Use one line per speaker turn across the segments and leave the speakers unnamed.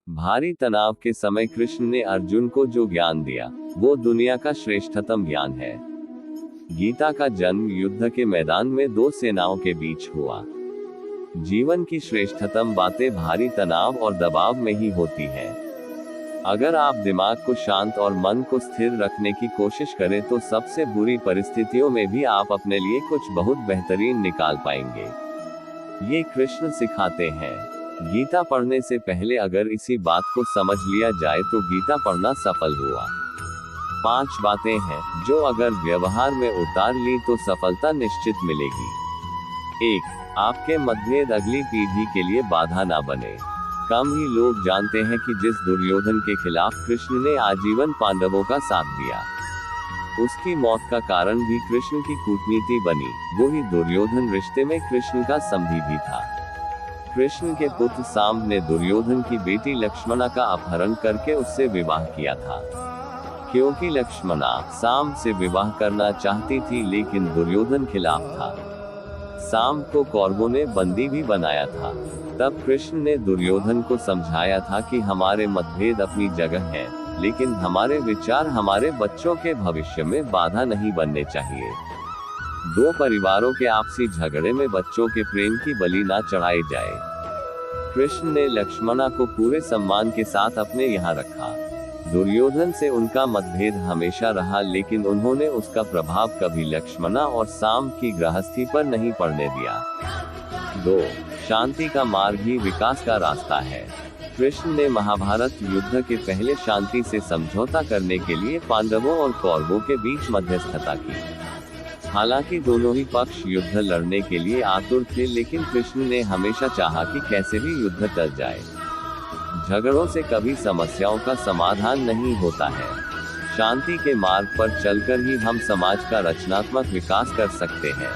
भारी तनाव के समय कृष्ण ने अर्जुन को जो ज्ञान दिया वो दुनिया का श्रेष्ठतम ज्ञान है। गीता का जन्म युद्ध के मैदान में दो सेनाओं के बीच हुआ। जीवन की श्रेष्ठतम बातें भारी तनाव और दबाव में ही होती हैं। अगर आप दिमाग को शांत और मन को स्थिर रखने की कोशिश करें तो सबसे बुरी परिस्थितियों में भी आप अपने लिए कुछ बहुत बेहतरीन निकाल पाएंगे। ये कृष्ण सिखाते हैं। गीता पढ़ने से पहले अगर इसी बात को समझ लिया जाए तो गीता पढ़ना सफल हुआ। 5 बातें हैं जो अगर व्यवहार में उतार ली तो सफलता निश्चित मिलेगी। 1. आपके मतभेद अगली पीढ़ी के लिए बाधा ना बने। कम ही लोग जानते हैं कि जिस दुर्योधन के खिलाफ कृष्ण ने आजीवन पांडवों का साथ दिया, उसकी मौत का कारण भी कृष्ण की कूटनीति बनी। वो ही दुर्योधन रिश्ते में कृष्ण का समधी भी था। कृष्ण के पुत्र सांब ने दुर्योधन की बेटी लक्ष्मणा का अपहरण करके उससे विवाह किया था। क्योंकि लक्ष्मणा सांब से विवाह करना चाहती थी लेकिन दुर्योधन खिलाफ था। सांब को कौरवों ने बंदी भी बनाया था। तब कृष्ण ने दुर्योधन को समझाया था कि हमारे मतभेद अपनी जगह हैं, लेकिन हमारे विचार हमारे बच्चों के भविष्य में बाधा नहीं बनने चाहिए। 2 परिवारों के आपसी झगड़े में बच्चों के प्रेम की बलि ना चढ़ाई जाए। कृष्ण ने लक्ष्मणा को पूरे सम्मान के साथ अपने यहाँ रखा। दुर्योधन से उनका मतभेद हमेशा रहा लेकिन उन्होंने उसका प्रभाव कभी लक्ष्मणा और सांब की गृहस्थी पर नहीं पड़ने दिया। 2. शांति का मार्ग ही विकास का रास्ता है। कृष्ण ने महाभारत युद्ध के पहले शांति से समझौता करने के लिए पांडवों और कौरवों के बीच मध्यस्थता की। हालांकि दोनों ही पक्ष युद्ध लड़ने के लिए आतुर थे लेकिन कृष्ण ने हमेशा चाहा कि कैसे भी युद्ध टल जाए। झगड़ों से कभी समस्याओं का समाधान नहीं होता है। शांति के मार्ग पर चलकर ही हम समाज का रचनात्मक विकास कर सकते हैं।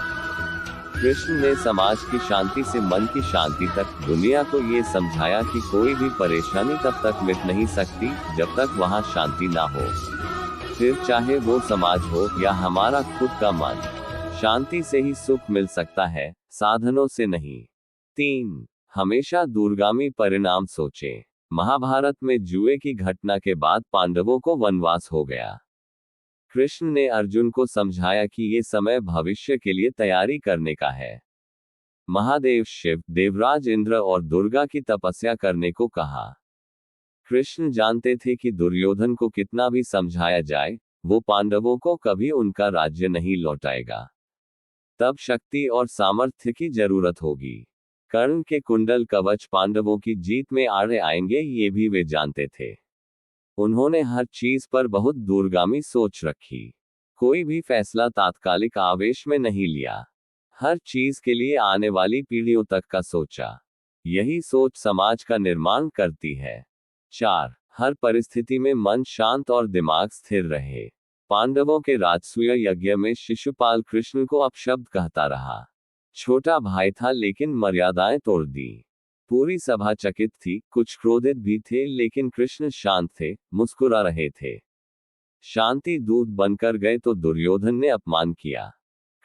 कृष्ण ने समाज की शांति से मन की शांति तक दुनिया को ये समझाया कि कोई भी परेशानी तब तक मिट नहीं सकती जब तक वहाँ शांति ना हो। फिर चाहे वो समाज हो या हमारा खुद का मन, शांति से ही सुख मिल सकता है, साधनों से नहीं। 3. हमेशा दूरगामी परिणाम सोचें। महाभारत में जुए की घटना के बाद पांडवों को वनवास हो गया। कृष्ण ने अर्जुन को समझाया कि ये समय भविष्य के लिए तैयारी करने का है। महादेव शिव, देवराज इंद्र और दुर्गा की तपस्या करने को कहा। कृष्ण जानते थे कि दुर्योधन को कितना भी समझाया जाए, वो पांडवों को कभी उनका राज्य नहीं लौटाएगा। तब शक्ति और सामर्थ्य की जरूरत होगी। कर्ण के कुंडल कवच पांडवों की जीत में आड़े आएंगे ये भी वे जानते थे। उन्होंने हर चीज पर बहुत दूरगामी सोच रखी। कोई भी फैसला तात्कालिक आवेश में नहीं लिया। हर चीज के लिए आने वाली पीढ़ियों तक का सोचा। यही सोच समाज का निर्माण करती है। 4. हर परिस्थिति में मन शांत और दिमाग स्थिर रहे। पांडवों के राजसूय यज्ञ में शिशुपाल कृष्ण को अपशब्द कहता रहा। छोटा भाई था लेकिन मर्यादाएं तोड़ दी। पूरी सभा चकित थी, कुछ क्रोधित भी थे लेकिन कृष्ण शांत थे, मुस्कुरा रहे थे। शांति दूत बनकर गए तो दुर्योधन ने अपमान किया।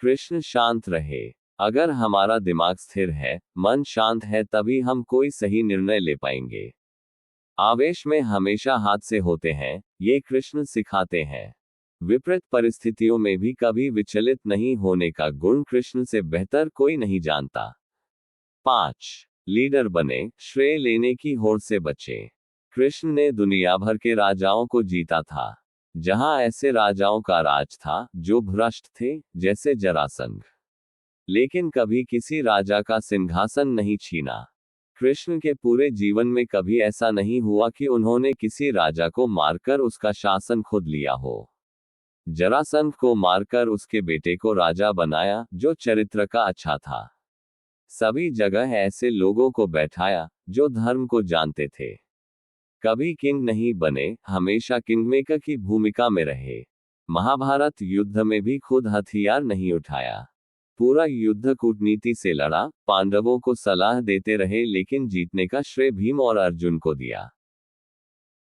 कृष्ण शांत रहे। अगर हमारा दिमाग स्थिर है, मन शांत है, तभी हम कोई सही निर्णय ले पाएंगे। आवेश में हमेशा हादसे होते हैं, ये कृष्ण सिखाते हैं। विपरीत परिस्थितियों में भी कभी विचलित नहीं होने का गुण कृष्ण से बेहतर कोई नहीं जानता। 5. लीडर बने, श्रेय लेने की होड़ से बचें। कृष्ण ने दुनिया भर के राजाओं को जीता था। जहां ऐसे राजाओं का राज था जो भ्रष्ट थे, जैसे जरासंध, लेकिन कभी किसी राजा का सिंहासन नहीं छीना। कृष्ण के पूरे जीवन में कभी ऐसा नहीं हुआ कि उन्होंने किसी राजा को मारकर उसका शासन खुद लिया हो। जरासंध को मारकर उसके बेटे को राजा बनाया जो चरित्र का अच्छा था। सभी जगह ऐसे लोगों को बैठाया जो धर्म को जानते थे। कभी किंग नहीं बने, हमेशा किंगमेकर की भूमिका में रहे। महाभारत युद्ध में भी खुद हथियार नहीं उठाया। पूरा युद्ध कूटनीति से लड़ा, पांडवों को सलाह देते रहे लेकिन जीतने का श्रेय भीम और अर्जुन को दिया।